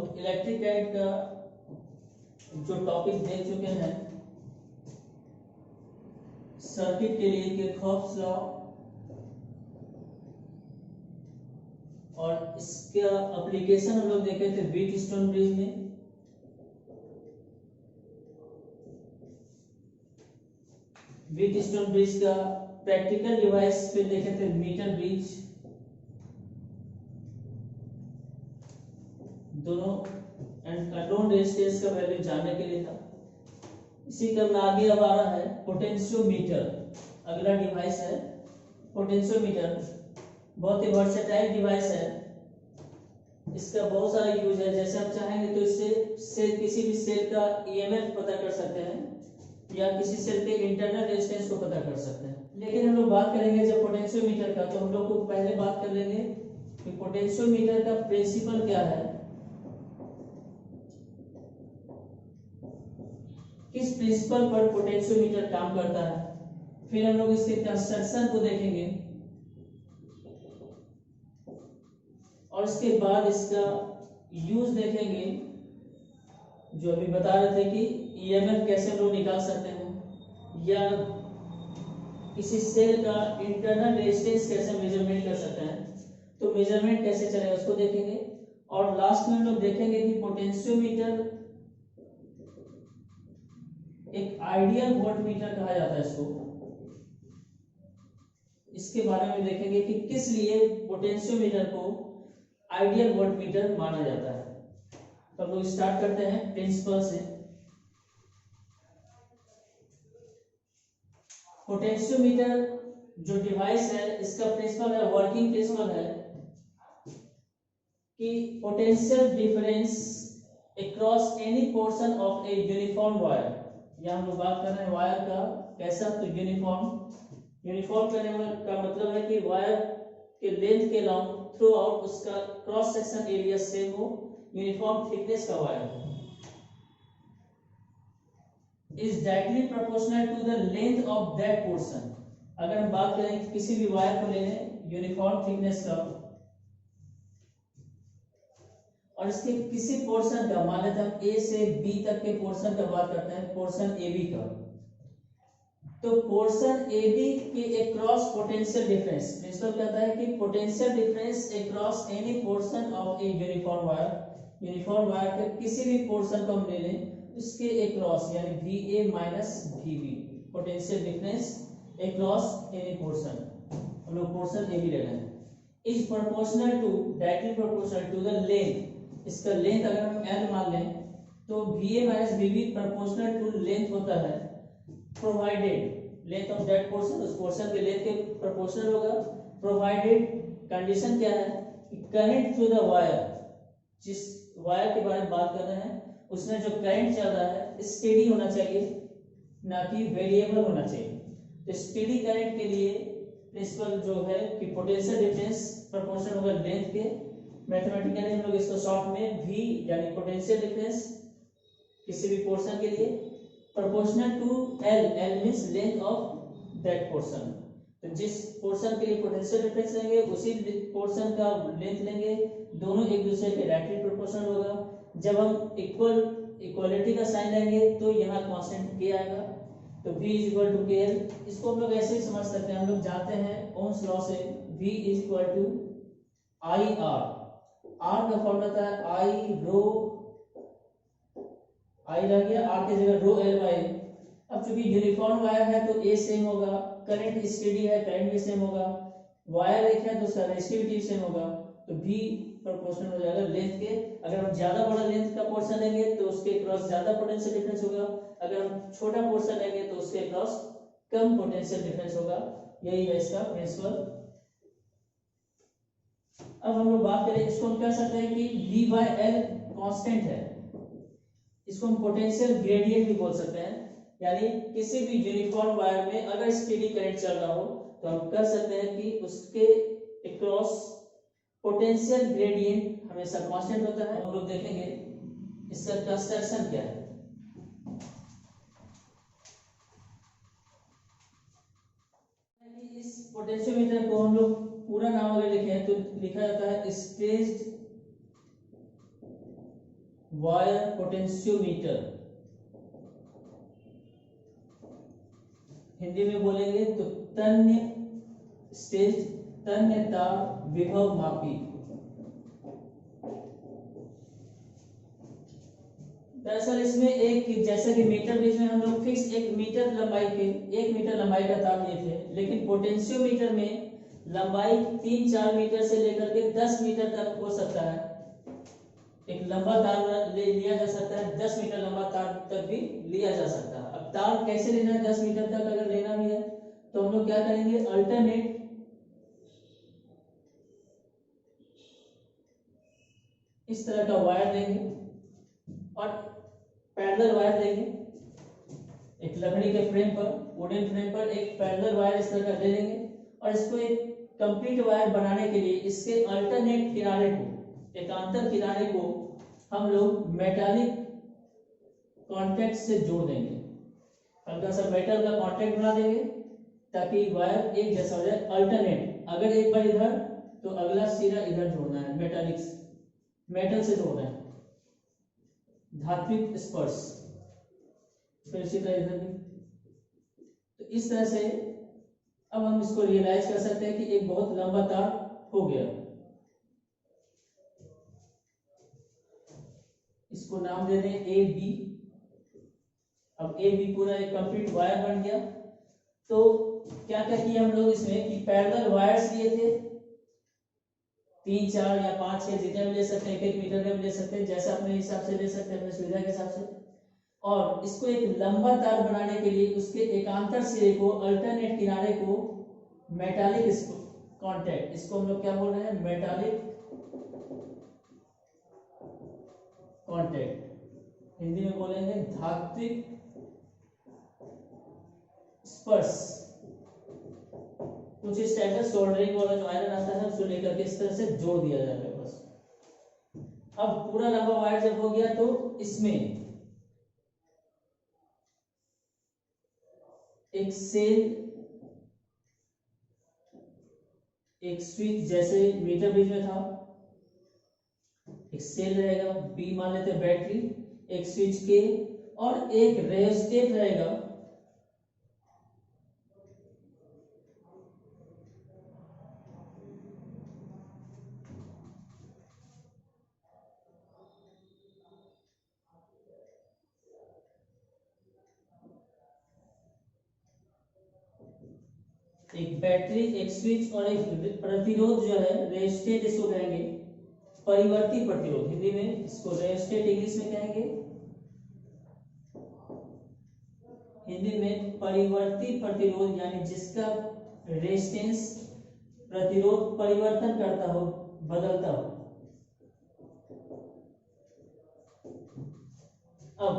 लोग electric current का जो टॉपिक देख चुके हैं, सर्किट के लिए किरचॉफ्स लॉ, और इसका एप्लीकेशन हम लोग देखे थे व्हीटस्टोन ब्रिज में। व्हीटस्टोन ब्रिज का प्रैक्टिकल डिवाइस फिर देखे थे मीटर ब्रिज। दोनों एंड अननोन रेजिस्टेंस का वैल्यू जानने के लिए था। इसी क्रम में आगे अब आ रहा है पोटेंशियोमीटर। अगला डिवाइस है पोटेंशियोमीटर। बहुत ही वर्सेटाइल डिवाइस है। इसका बहुत सारा यूज है। जैसे आप चाहेंगे तो इससे किसी भी सेल का ईएमएफ पता कर सकते हैं या किसी सेल के इंटरनल रेजिस्टेंस को पता कर सकते हैं। लेकिन हम लोग बात करेंगे जब पोटेंशियोमीटर का, तो हम लोग को पहले बात कर लेंगे कि पोटेंशियोमीटर का प्रिंसिपल क्या है, किस प्रिंसिपल पर पोटेंशियोमीटर काम करता है। फिर हम लोग इसके कंस्ट्रक्शन को देखेंगे और इसके बाद इसका यूज देखेंगे, जो अभी बता रहे थे कि ईएमएफ कैसे हम लोग निकाल सकते हैं या किसी सेल का इंटरनल रेजिस्टेंस कैसे मेजरमेंट कर सकते हैं, तो मेजरमेंट कैसे चलेगा उसको देखेंगे। और लास्ट में हम लोग देखेंगे कि पोटेंशियोमीटर एक आइडियल वोल्टमीटर कहा जाता है इसको। इसके बारे में देखेंगे कि किस लिए पोटेंशियोमीटर को आइडियल वोल्टमीटर माना जाता है। तो हम लोग स्टार्ट करते हैं प्रिंसिपल से। पोटेंशियोमीटर जो डिवाइस है, इसका प्रिंसिपल है, वर्किंग प्रिंसिपल है कि potential difference across any portion of a uniform wire. यहाँ हम लोग बात कर रहे हैं वायर का कैसा, तो यूनिफॉर्म करने का मतलब है कि वायर के लेंथ के लॉन्ग थ्रू आउट उसका क्रॉस सेक्शन एरिया सेम हो, यूनिफॉर्म थिकनेस का wire is directly proportional to the length of that portion. अगर हम बात करें किसी भी वायर को लेने यूनिफॉर्म थिकनेस का और इसके किसी पोर्शन का, मान लेते हम ए से बी तक के पोर्शन का बात करते हैं, पोर्शन ए बी का, तो पोर्शन ए बी के अक्रॉस पोटेंशियल डिफरेंस, प्रिंसिपल कहता है कि potential difference across any portion of a uniform wire के किसी भी पोर्शन को हम ले लें, उसके अक्रॉस यानी V A minus V B, potential difference across any portion, हम लोग पोर्शन ए बी ले रहे हैं, is proportional to, directly proportional to the length. इसका लेंथ अगर हम l मान लें तो V A minus V B proportional to length होता है, provided length of that portion, उस पोर्शन के लेंथ के प्रोपोर्शनल होगा, प्रोवाइडेड कंडीशन क्या है कि करंट थ्रू द वायर, जिस वायर के बारे में बात कर रहे हैं उसमें जो करंट चल रहा है स्टेडी होना चाहिए, ना कि वेरिएबल होना चाहिए। तो स्टेडी करंट के लिए प्रिंसिपल जो है कि पोटेंशियल डिफरेंस प्रोपोर्शनल होगा लेंथ के, मैथमेटिकली हम लोग इसको शॉर्ट में v यानी पोटेंशियल डिफरेंस किसी भी पोर्शन के लिए proportional to l means length of that portion. तो जिस पोर्शन के लिए पोटेंशियल डिफरेंस लेंगे उसी पोर्शन का लेंथ लेंगे, दोनों एक दूसरे के डायरेक्टली प्रोपोर्शनल होगा। जब हम इक्वलिटी का साइन लेंगे तो यहाँ कांस्टेंट k आएगा, तो v इज इक्वल टू के एल। इसको हम लोग ऐसे ही समझ सकते हैं, हम लोग जानते हैं ओम्स लॉ से v is equal to I R का फॉर्मूला था आई रो, आई रह गया, आर की जगह रो एल बाई। अब चूंकि यूनिफॉर्म वायर है तो ए सेम होगा, करंट स्टेडी है करंट भी सेम होगा, वायर एक है तो उसका रेजिस्टिविटी सेम होगा, तो भी प्रोपोर्शनल हो जाएगा लेंथ के। अगर हम ज्यादा बड़ा लेंथ का पोर्शन लेंगे तो उसके क्रॉस ज्यादा पोटेंशियल डिफरेंस होगा, अगर हम छोटा पोर्शन लेंगे तो उसके क्रॉस कम पोटेंशियल डिफरेंस होगा। यही है इसका प्रिंसिपल। अब हम लोग बात करें, इसको हम कह सकते हैं कि V बाय L कांस्टेंट है, इसको हम पोटेंशियल ग्रेडियंट भी बोल सकते हैं। यानी किसी भी यूनिफॉर्म वायर में अगर स्टेडी करंट चल रहा हो तो हम कर सकते हैं कि उसके अक्रॉस पोटेंशियल ग्रेडियंट हमेशा कांस्टेंट होता है। हम लोग देखेंगे इसका कंस्ट्रक्शन क्या है। इस पोटेंशियोमीटर को हम लोग पूरा नाम अगर लिखें तो लिखा जाता है स्टेज्ड वायर पोटेंशियोमीटर, हिंदी में बोलेंगे तो तन्य स्टेज, तन्य तार विभव मापी। दरअसल इसमें एक, जैसे कि मीटर ब्रिज में हम लोग फिक्स 1 मीटर लंबाई का तार लिए थे, लेकिन पोटेंशियोमीटर में लंबाई 3-4 मीटर से लेकर के 10 मीटर तक हो सकता है। एक लंबा तार लिया जा सकता है, 10 मीटर लंबा तार तक भी लिया जा सकता है। अब तार कैसे लेना है, 10 मीटर तक अगर लेना भी है तो हम लोग क्या करेंगे, अल्टरनेट इस तरह का वायर देंगे और पैरेलल वायर देंगे। एक लकड़ी के फ्रेम पर, वुडन फ्रेम पर एक पैरेलल वायर इस तरह का दे देंगे और इसको एक कंप्लीट वायर बनाने के लिए इसके अल्टरनेट किनारे को, एकांतर किनारे को हम लोग मेटालिक कांटेक्ट से जोड़ देंगे। हल्का सा मेटल का कांटेक्ट बना देंगे ताकि वायर एक जैसा हो जाए। अल्टरनेट, अगर एक बार इधर तो अगला सिरा इधर जोड़ना है, मेटल से जोड़ना है, धात्विक स्पर्श। फिर इसी तरह इधर भी। तो इस तरह से अब हम इसको रियलाइज कर सकते हैं कि एक बहुत लंबा तार हो गया। इसको नाम दे दें ए बी। अब ए बी पूरा एक कंप्लीट वायर बन गया। तो क्या क्या किया हम लोग इसमें कि पैरेलल वायर्स लिए थे, 3, 4 या 5, 6 जितने भी ले सकते हैं, 1 मीटर में ले सकते हैं, जैसा अपने हिसाब से ले सकते हैं, अपने सुविधा के हिसाब से। और इसको एक लंबा तार बनाने के लिए उसके एकांतर सिरे को, अल्टरनेट किनारे को मेटालिक कांटेक्ट, इसको हम लोग क्या बोल रहे हैं, मेटालिक कांटेक्ट, हिंदी में बोलेंगे धात्विक स्पर्श। कुछ इस टाइप का सोल्डरिंग वाला जो आयरन आता है उसको लेकर के इस तरह से जोड़ दिया जाएगा बस। अब पूरा लंबा वायर जब हो गया तो इसमें एक सेल, एक स्विच, जैसे मीटर ब्रिज में था, एक सेल रहेगा, बी मान लेते हैं बैटरी, एक स्विच के और एक रेयोस्टेट रहेगा। एक बैटरी, एक स्विच और एक प्रतिरोध जो है रेयोस्टेट, इसको कहेंगे परिवर्ती प्रतिरोध, हिंदी में इसको रेयोस्टेट, इंग्लिश में कहेंगे हिंदी में परिवर्ती प्रतिरोध, यानी जिसका रेजिस्टेंस, प्रतिरोध परिवर्तन करता हो, बदलता हो। अब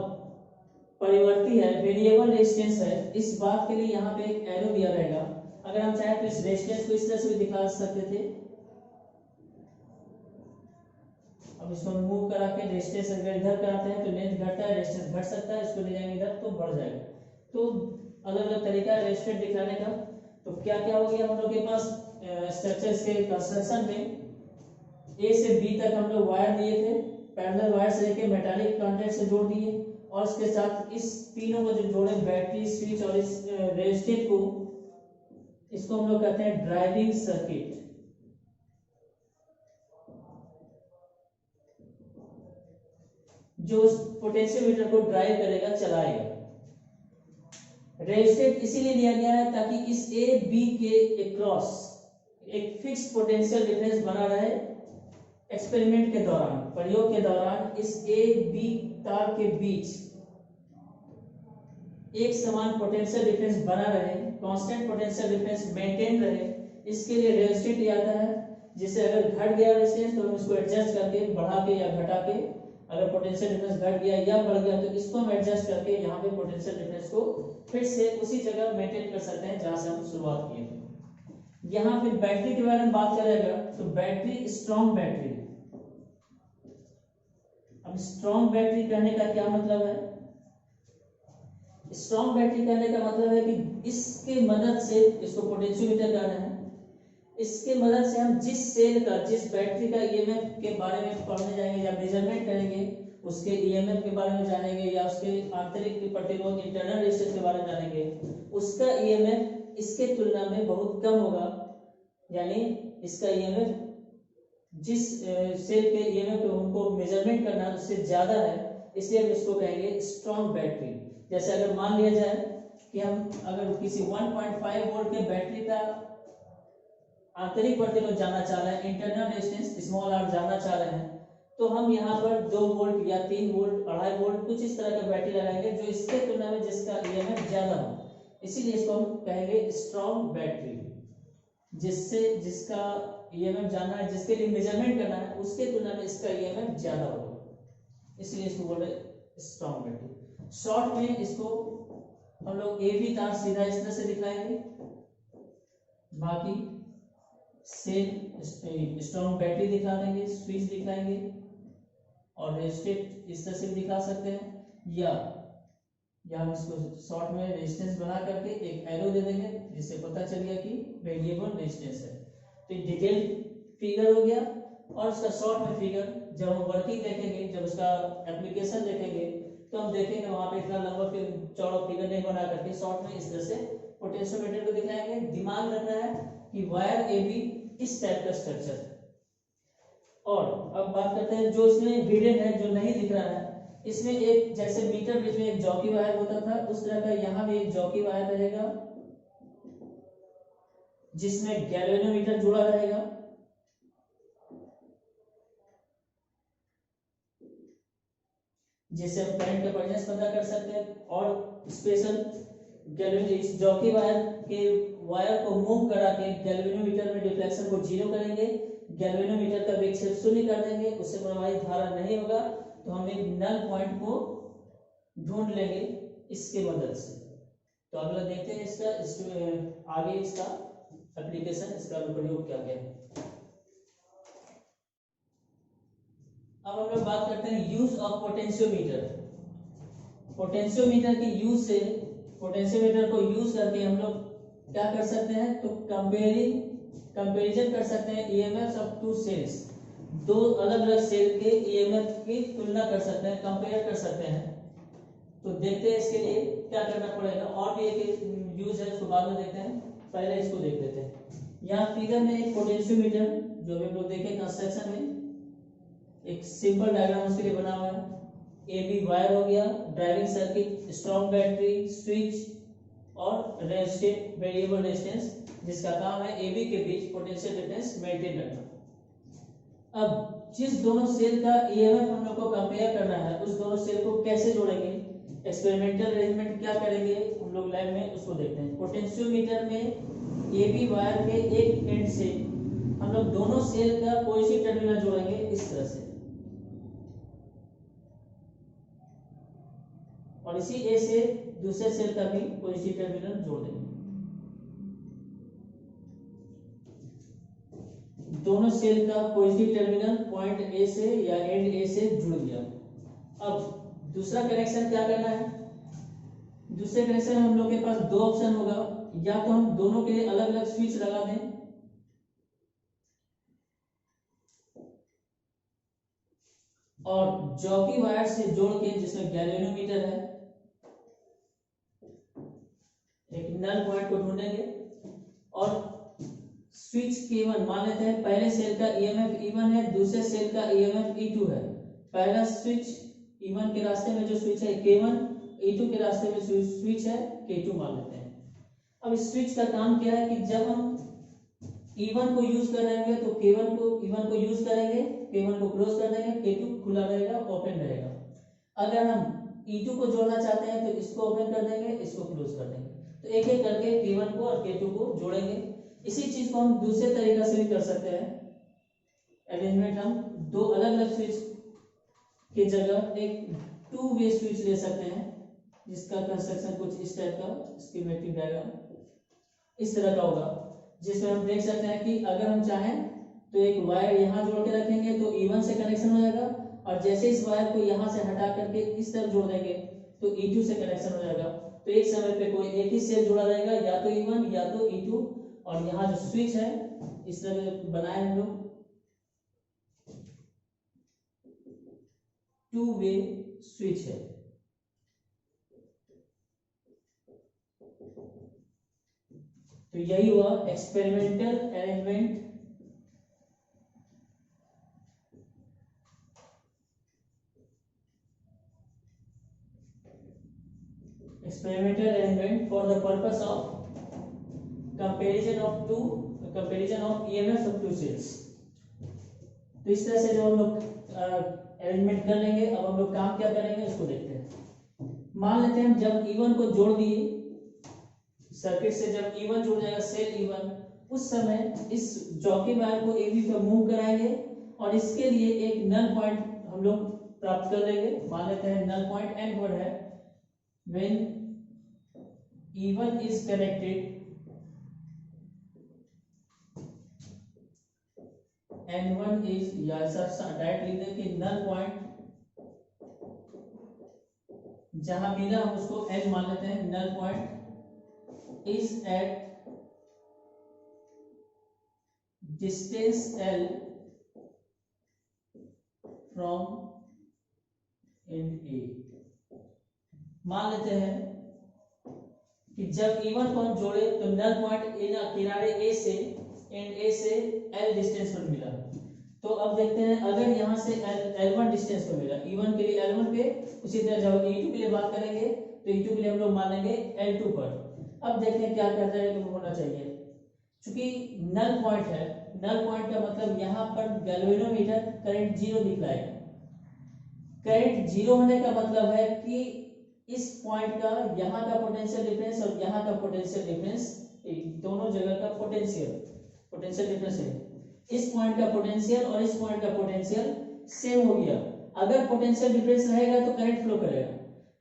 परिवर्ती है, वेरिएबल रेजिस्टेंस है, इस बात के लिए यहाँ पे एक एरो दिया रहेगा। अगर हम चाहे तो इस रेजिस्टेंस को इस तरह से भी दिखा सकते थे। अब इसको मूव करा के रेजिस्टेंस अगर इधर कराते हैं तो लेंथ घटता है, रेजिस्टेंस घट सकता है, इसको ले जाएंगे इधर तो बढ़ जाएगा। तो अलग अलग तरीका है रेजिस्टेंस दिखाने का। तो क्या क्या हो गया हम लोग के पास स्ट्रक्चर्स के कंस्ट्रक्शन में, ए से बी तक हम लोग वायर दिए थे, पैरेलल वायर से लेके मेटालिक कांटेक्ट से जोड़ दिए और इसके साथ इस तीनों को जो जोड़े, बैटरी, स्विच और इस रेजिस्टेंस को, इसको हम लोग कहते हैं ड्राइविंग सर्किट। जो पोटेंशियोमीटर को ड्राइव करेगा, चलाएगा। रेजिस्टेंस इसीलिए लिया गया है ताकि इस ए बी के अक्रॉस एक फिक्स पोटेंशियल डिफरेंस बना रहे। एक्सपेरिमेंट के दौरान, प्रयोग के दौरान इस ए बी तार के बीच एक समान पोटेंशियल डिफरेंस बना रहे, कांस्टेंट पोटेंशियल डिफरेंस मेंटेन रहे, इसके लिए रेजिस्टेंस लिया जाता है। जिससे अगर घट गया रेजिस्टेंस तो हम इसको एडजस्ट करके, बढ़ा के या घटा के, अगर पोटेंशियल डिफरेंस घट गया या बढ़ गया तो इसको हम एडजस्ट करके यहाँ पे पोटेंशियल डिफरेंस को फिर से उसी जगह मेंटेन कर सकते हैं जहां से हम शुरुआत किए थे। यहाँ फिर बैटरी के बारे में बात करेगा तो बैटरी, स्ट्रॉन्ग बैटरी। अब स्ट्रॉन्ग बैटरी कहने का क्या मतलब है? स्ट्रॉन्ग बैटरी कहने का मतलब है कि इसके मदद से, इसको पोटेंशियोमीटर कहना है, इसके मदद से हम जिस सेल का, जिस बैटरी का ईएमएफ के बारे में पढ़ने जाएंगे या मेजरमेंट करेंगे, उसके ईएमएफ के बारे में जानेंगे या उसके आंतरिक प्रतिरोध इंटरनल रेजिस्टेंस के बारे में जानेंगे, उसका ईएमएफ इसके तुलना में बहुत कम होगा, यानी इसका ईएमएफ जिस सेल के ईएमएफ को हमको मेजरमेंट करना है उससे ज्यादा है, इसलिए हम इसको कहेंगे स्ट्रॉन्ग बैटरी। जैसे अगर मान लिया जाए कि हम अगर किसी 1.5 वोल्ट के बैटरी का आंतरिक प्रतिरोध जानना चाह रहे हैं, इंटरनल रेजिस्टेंस स्मॉल आर जानना चाह रहे हैं, तो हम यहाँ पर 2 वोल्ट या 3 वोल्ट 2.5 वोल्ट कुछ इस तरह का बैटरी लगाएंगे जो इसके तुलना में जिसका ईएमएफ ज्यादा हो, इसीलिए इसको हम कहेंगे स्ट्रॉन्ग बैटरी। जिसका ईएमएफ जानना है, जिसके लिए मेजरमेंट करना है, उसके तुलना में इसका ईएमएफ ज्यादा होगा, इसलिए इसको बोल रहे स्ट्रॉन्ग बैटरी। शॉर्ट में इसको हम लोग ए बी तार सीधा इस तरह से दिखाएंगे, बाकी सेल स्ट्रॉन्ग बैटरी दिखा देंगे, स्विच दिखाएंगे और रेजिस्टेंस इस तरह से भी दिखा सकते हैं, या हम इसको शॉर्ट में रेजिस्टेंस बना करके एक एरो दे देंगे जिससे पता चल गया कि वेरिएबल रेजिस्टेंस है। तो ये डिटेल फिगर हो गया। और उसका शॉर्ट में फिगर जब हम वर्किंग देखेंगे, जब उसका एप्लीकेशन देखेंगे, तो हम देखेंगे वहां पे इतना लंबा चौड़ा फिगर नहीं बना करके शॉर्ट में इस तरह से पोटेंशियोमीटर को दिखाएंगे। दिमाग रखना है कि वायर ए बी इस टाइप का स्ट्रक्चर है। और अब बात करते हैं जो इसमें हिडन है, जो नहीं दिख रहा है, इसमें एक जैसे मीटर ब्रिज में एक जॉकी वायर होता था, उस तरह का यहाँ भी एक जॉकी वायर रहेगा जिसमें गैल्वेनोमीटर जुड़ा रहेगा। जिससे हम करंट का प्रेजेंस पता कर सकते हैं। और स्पेशल इस जॉकी वायर को मूव करा के गैल्वेनोमीटर में डिफ्लेक्शन को 0 करेंगे, गैल्वेनोमीटर का विक्षेप 0 कर देंगे, उससे प्रवाहित धारा नहीं होगा, तो हम एक नल पॉइंट को ढूंढ लेंगे इसके मदद से। तो अगला देखते हैं इसका आगे इसका एप्लीकेशन, इसका प्रयोग क्या क्या है। अब हम लोग बात करते हैं यूज ऑफ पोटेंशियोमीटर। पोटेंशियोमीटर के यूज से, पोटेंशियोमीटर को यूज करके हम लोग क्या कर सकते हैं, तो कंपैरिजन कर सकते हैं ईएमएफ ऑफ 2 सेल्स। 2 अलग अलग सेल के ईएमएफ की तुलना कर सकते हैं, कंपेयर कर सकते हैं। तो देखते हैं इसके लिए क्या करना पड़ेगा। और भी एक यूज है, उसको बाद में देखते हैं, पहले इसको देख लेते हैं। यहाँ फिगर में एक पोटेंशियोमीटर जो हम लोग देखे कंस्ट्रक्शन में, एक सिंपल डायग्राम उसके लिए बना हुआ है। ए बी वायर हो गया, driving circuit, strong battery, switch और रेजिस्टेंस, वेरिएबल रेजिस्टेंस, जिसका काम है ए बी के बीच पोटेंशियल डिफरेंस मेंटेन रखना। अब जिस दोनों सेल का ईएमएफ हम लोग को कंपेयर करना है, उस दोनों सेल को कैसे जोड़ेंगे, एक्सपेरिमेंटल अरेंजमेंट क्या करेंगे हम लोग लैब में, उसको देखते हैं। पोटेंशियोमीटर में ए बी वायर के एक एंड से हम लोग दोनों सेल का पॉजिटिव टर्मिनल जोड़ेंगे इस तरह से, और इसी ए से दूसरे सेल का भी पॉजिटिव टर्मिनल जोड़ देंगे। दोनों सेल का पॉजिटिव टर्मिनल पॉइंट ए से या एंड ए से जुड़ गया। अब दूसरा कनेक्शन क्या करना है, दूसरे कनेक्शन में हम लोग के पास 2 ऑप्शन होगा, या तो हम दोनों के लिए अलग अलग स्विच लगा दें, और जॉकी वायर से जोड़ के जिसमें गैल्वेनोमीटर है, एक नल पॉइंट को ढूंढेंगे और स्विच K1 मान लेते हैं, पहले सेल का ईएमएफ E1 है, दूसरे सेल का ईएमएफ E2 है। पहला स्विच E1 के रास्ते में जो स्विच है K1, E2 के रास्ते में स्विच है K2 मान लेते हैं। अब इस स्विच का काम क्या है कि जब हम E1 को यूज कर रहे हैं तो E1 को यूज करेंगे, K1 को क्लोज कर देंगे, K2 खुला रहेगा, ओपन रहेगा। अगर हम E2 को जोड़ना चाहते हैं तो इसको ओपन कर देंगे, इसको क्लोज कर देंगे। तो एक एक करके K1 को और K2 को जोड़ेंगे। इसी चीज को हम दूसरे तरीका से भी कर सकते हैं। अरेंजमेंट हम 2 अलग अलग स्विच की जगह एक 2 वे स्विच ले सकते हैं, जिसका कंस्ट्रक्शन कुछ इस टाइप का स्कीमेटिक डायग्राम इस तरह का होगा, जिसमें हम देख सकते हैं कि अगर हम चाहें तो एक वायर यहाँ जोड़ के रखेंगे तो E1 से कनेक्शन हो जाएगा, और जैसे इस वायर को यहाँ से हटा करके इस तरफ जोड़ देंगे तो E2 से कनेक्शन हो जाएगा। तो एक समय पे कोई एक ही सेल जुड़ा रहेगा, या तो E1 या तो E2, और यहाँ जो स्विच है इस तरह बनाए हम लोग। टू वे स्विच है। तो यही हुआ experimental arrangement for the purpose of comparison of EMF of two cells। तो इस तरह से जब हम लोग अरेंजमेंट कर लेंगे, अब हम लोग काम क्या करेंगे उसको देखते हैं। मान लेते हैं हम जब E1 को जोड़ दिए सर्किट से, जब E1 जुड़ जाएगा सेल E1, उस समय इस जॉकी वायर को AB पे मूव कराएंगे और इसके लिए एक नल पॉइंट हम लोग प्राप्त कर लेंगे। मान लेते हैं नल पॉइंट N पर है। When E1 is connected, N1 is, या डायरेक्ट लिख दें कि नल पॉइंट जहां मिला हम उसको N मान लेते हैं। Null point is at distance L from end A। मान लेते हैं कि जब E1 को हम जोड़े तो नल पॉइंट किनारे A से एंड A से L डिस्टेंस पर मिला। तो अब देखते हैं अगर यहाँ से L1 डिस्टेंस पर मिला E1 के लिए L1 पे, उसी तरह जब E2 के लिए बात करेंगे तो E2 के लिए हम लोग मानेंगे L2 पर। अब देखते हैं क्या कहता है कि होना चाहिए। चूंकि नल पॉइंट है, नल पॉइंट का मतलब यहाँ पर गैल्वेनोमीटर करंट जीरो दिखलाएगा। करंट जीरो होने का मतलब है कि इस पॉइंट का यहाँ का पोटेंशियल डिफरेंस और यहाँ का पोटेंशियल डिफरेंस, दोनों जगह का पोटेंशियल डिफरेंस है। इस पॉइंट का पोटेंशियल और इस पॉइंट का पोटेंशियल सेम हो गया। अगर पोटेंशियल डिफरेंस रहेगा तो करंट फ्लो करेगा।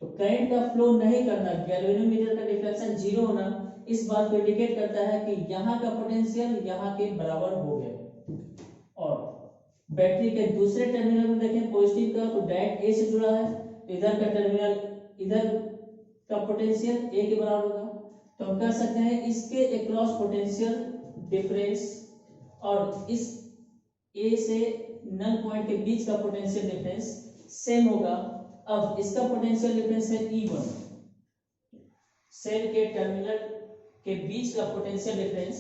तो करंट का फ्लो नहीं करना, गैल्वेनोमीटर का डिफ्लेक्शन जीरो होना, इस बात को इंडिकेट करता है कि यहाँ का पोटेंशियल यहाँ के बराबर हो गया। और बैटरी के दूसरे टर्मिनल में देखें पॉजिटिव का, तो डायरेक्ट A से जुड़ा है, तो इधर का टर्मिनल, इधर का पोटेंशियल A के बराबर होगा। तो हम कह सकते हैं इसके अक्रॉस पोटेंशियल डिफरेंस और इस A से नल पॉइंट के बीच का पोटेंशियल डिफरेंस सेम होगा। अब इसका पोटेंशियल डिफरेंस है E1, सेल के टर्मिनल के बीच का पोटेंशियल डिफरेंस,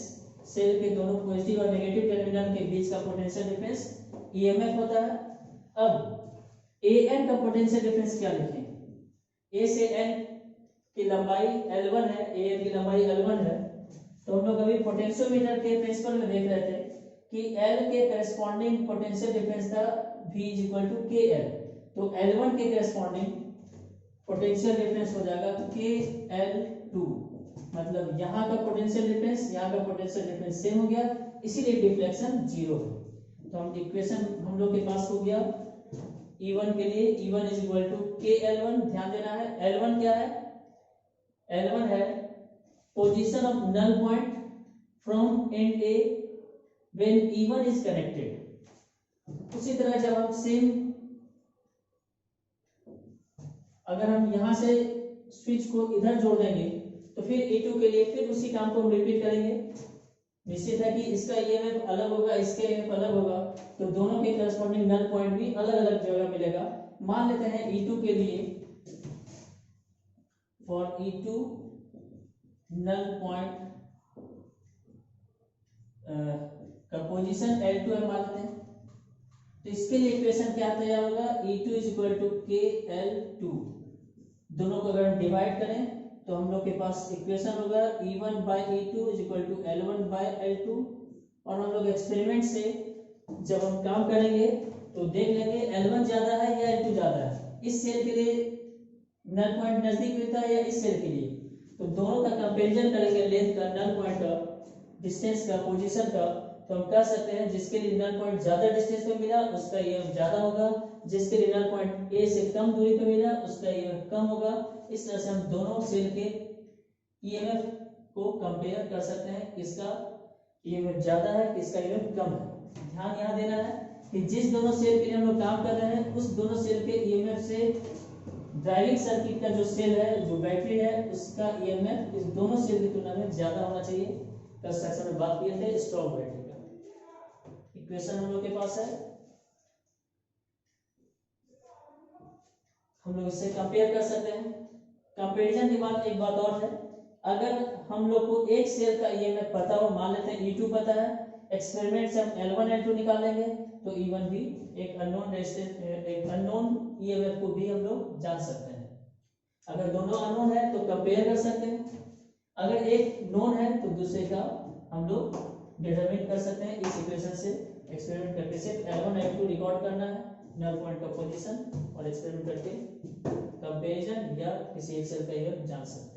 सेल के दोनों पॉजिटिव और नेगेटिव टर्मिनल के बीच का पोटेंशियल डिफरेंस EMF होता है। अब AN का पोटेंशियल डिफरेंस क्या लिखें? A से N की लंबाई L1 है, AN की लंबाई L1 है। तो हम लोग अभी पोटेंशियोमीटर के प्रिंसिपल में देख रहे थे कि L के करस्पॉन्डिंग पोटेंशियल डिफरेंस था V is equal to KL। तो L1 के करस्पॉन्डिंग पोटेंशियल डिफरेंस हो जाएगा KL2, मतलब यहाँ का पोटेंशियल डिफरेंस यहाँ का पोटेंशियल डिफरेंस सेम हो गया, इसीलिए डिफ्लेक्शन जीरो है। तो हम इक्वेशन हम लोग के पास हो गया E1 के लिए, E1 is equal to KL1। ध्यान देना है L1 क्या है? L1 है position of null point from end A when E1 is connected. उसी तरह जब हम सेम, अगर हम यहां से स्विच को इधर जोड़ देंगे तो फिर E2 के लिए फिर उसी काम को हम रिपीट करेंगे। निश्चित है कि इसका EMF अलग होगा, इसका EMF अलग होगा, तो दोनों के करस्पॉन्डिंग नल पॉइंट भी अलग अलग जगह मिलेगा। मान लेते हैं E2 के लिए, फॉर E2 नल पॉइंट का पोजीशन L2 है मान लेते हैं। तो इसके लिए इक्वेशन क्या तैयार होगा? E2 is equal to KL2। दोनों को अगर हम डिवाइड करें तो हम लोग के पास इक्वेशन होगा E1 by E2 is equal to L1 by L2। और हम लोग एक्सपेरिमेंट से जब हम काम करेंगे तो देख लेंगे L1 ज्यादा है या L2 ज्यादा है, इस सेल के लिए नल पॉइंट नजदीक मिलता है या इस सेल के लिए। तो दोनों का कंपैरिजन करेंगे, लेंथ का, नल पॉइंट का, डिस्टेंस का, पोजीशन का। तो हम कह सकते हैं जिसके लिए नल पॉइंट ज्यादा डिस्टेंस पे मिला उसका EMF ज्यादा होगा, जिसके लिए नल पॉइंट A से कम दूरी पे मिला उसका EMF कम होगा। इस तरह से हम दोनों सेल के EMF को कंपेयर कर सकते हैं, किसका EMF ज्यादा है किसका EMF कम है। ध्यान यहाँ देना है कि जिस दोनों सेल के लिए हम लोग काम कर रहे हैं उस दोनों सेल के EMF से ड्राइविंग सर्किट का जो सेल है, जो बैटरी है, उसका EMF इस दोनों सेल की तुलना में ज्यादा होना चाहिए। कंस्ट्रक्शन में बात किए थे स्ट्रॉन्ग बैटरी का। इक्वेशन हम लोग के पास है हम लोग इससे कंपेयर कर सकते हैं। कंपैरिजन के बाद एक बात और है, अगर हम लोग को एक सेल का ईएमएफ पता हो, मान लेते हैं E2 पता है, एक्सपेरिमेंट से हम L1 L2 निकालेंगे तो E1 भी एक अननोन ईएमएफ को भी हम लोग जान सकते हैं। अगर दोनों अननोन है तो कंपेयर कर सकते हैं, अगर एक नोन है तो दूसरे का हम लोग डिटरमिन कर सकते हैं। इस इक्वेशन से एक्सपेरिमेंट करके सिर्फ L1 L2 रिकॉर्ड करना है, नल पॉइंट का पोजीशन, और एक्सपेरिमेंट करके कंपैरिजन या किसी एक सेल का ईएमएफ जान सकते हैं।